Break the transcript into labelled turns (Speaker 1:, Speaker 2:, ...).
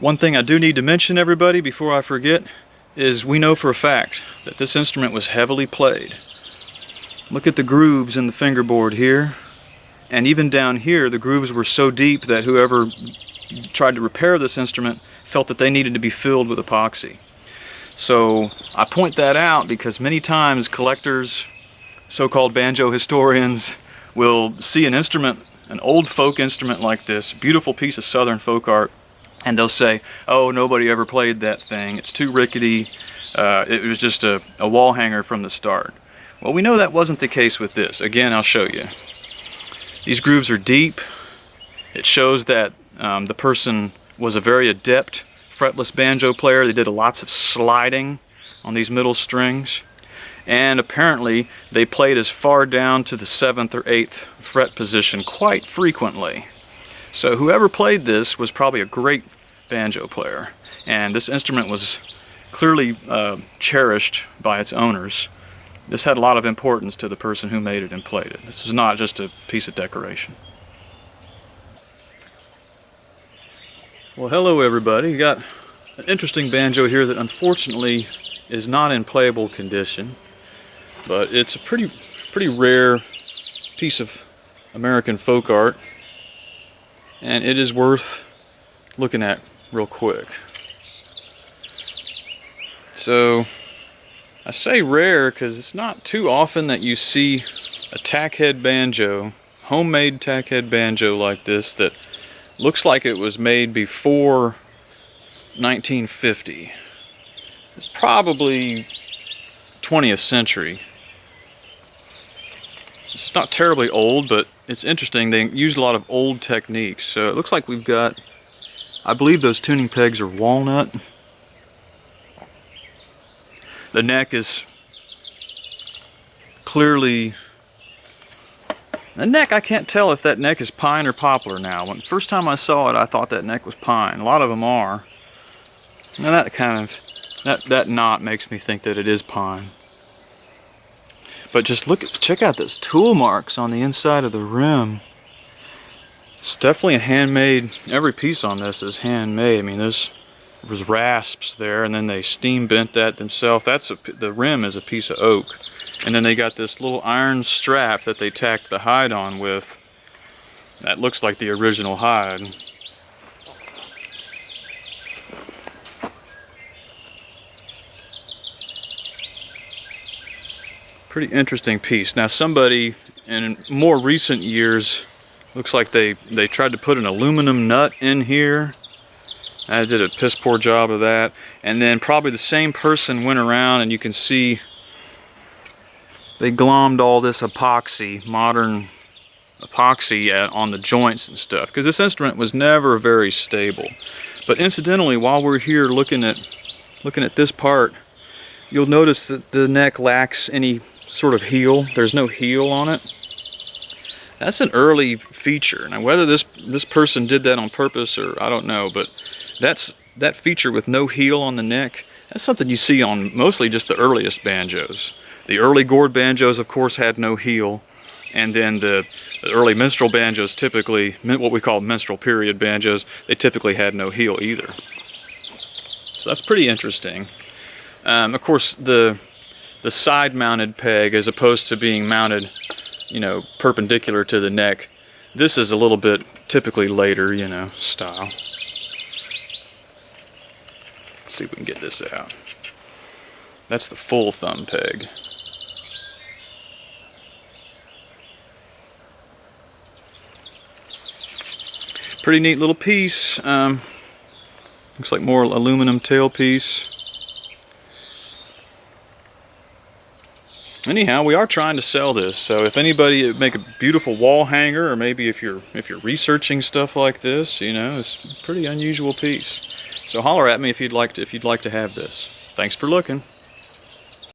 Speaker 1: One thing I do need to mention, everybody, before I forget, is we know for a fact that this instrument was heavily played. Look at the grooves in the fingerboard here, and even down here the grooves were so deep that whoever tried to repair this instrument felt that they needed to be filled with epoxy. So I point that out because many times collectors, so-called banjo historians, will see an instrument, an old folk instrument like this, beautiful piece of southern folk art, and they'll say, oh, nobody ever played that thing, it's too rickety, it was just a wall hanger from the start. Well, we know that wasn't the case with this. Again, I'll show you. These grooves are deep. It shows that the person was a very adept fretless banjo player. They did lots of sliding on these middle strings, and apparently they played as far down to the 7th or 8th fret position quite frequently. So whoever played this was probably a great banjo player, and this instrument was clearly cherished by its owners. This had a lot of importance to the person who made it and played it. This was not just a piece of decoration. Well, hello everybody. You got an interesting banjo here that unfortunately is not in playable condition, but it's a pretty rare piece of American folk art, and it is worth looking at real quick. So I say rare because it's not too often that you see a Tack-Head banjo, homemade Tack-Head banjo like this, that looks like it was made before 1950. It's probably 20th century. It's not terribly old, but it's interesting. They used a lot of old techniques. So it looks like we've got, I believe those tuning pegs are walnut. The neck is clearly, the neck, I can't tell if that neck is pine or poplar now. When first time I saw it, I thought that neck was pine. A lot of them are. Now that kind of, that knot makes me think that it is pine. But just check out those tool marks on the inside of the rim. It's definitely a handmade, every piece on this is handmade. I mean, there was rasps there, and then they steam bent that themselves. The rim is a piece of oak. And then they got this little iron strap that they tacked the hide on with. That looks like the original hide. Pretty interesting piece. Now somebody in more recent years, looks like they tried to put an aluminum nut in here. I did a piss poor job of that. And then probably the same person went around, and you can see they glommed all this epoxy, modern epoxy on the joints and stuff, because this instrument was never very stable. But incidentally, while we're here looking at this part, you'll notice that the neck lacks any sort of heel. There's no heel on it. That's an early feature. Now whether this person did that on purpose or I don't know, but that feature with no heel on the neck, that's something you see on mostly just the earliest banjos. The early gourd banjos, of course, had no heel, and then the early minstrel banjos, typically what we call minstrel period banjos, they typically had no heel either. So that's pretty interesting. Of course, the side-mounted peg, as opposed to being mounted, perpendicular to the neck, this is a little bit typically later, style. Let's see if we can get this out. That's the full thumb peg. Pretty neat little piece. Looks like more aluminum tailpiece. Anyhow, we are trying to sell this, so if anybody would make a beautiful wall hanger, or maybe if you're researching stuff like this, it's a pretty unusual piece. So holler at me if you'd like to have this. Thanks for looking.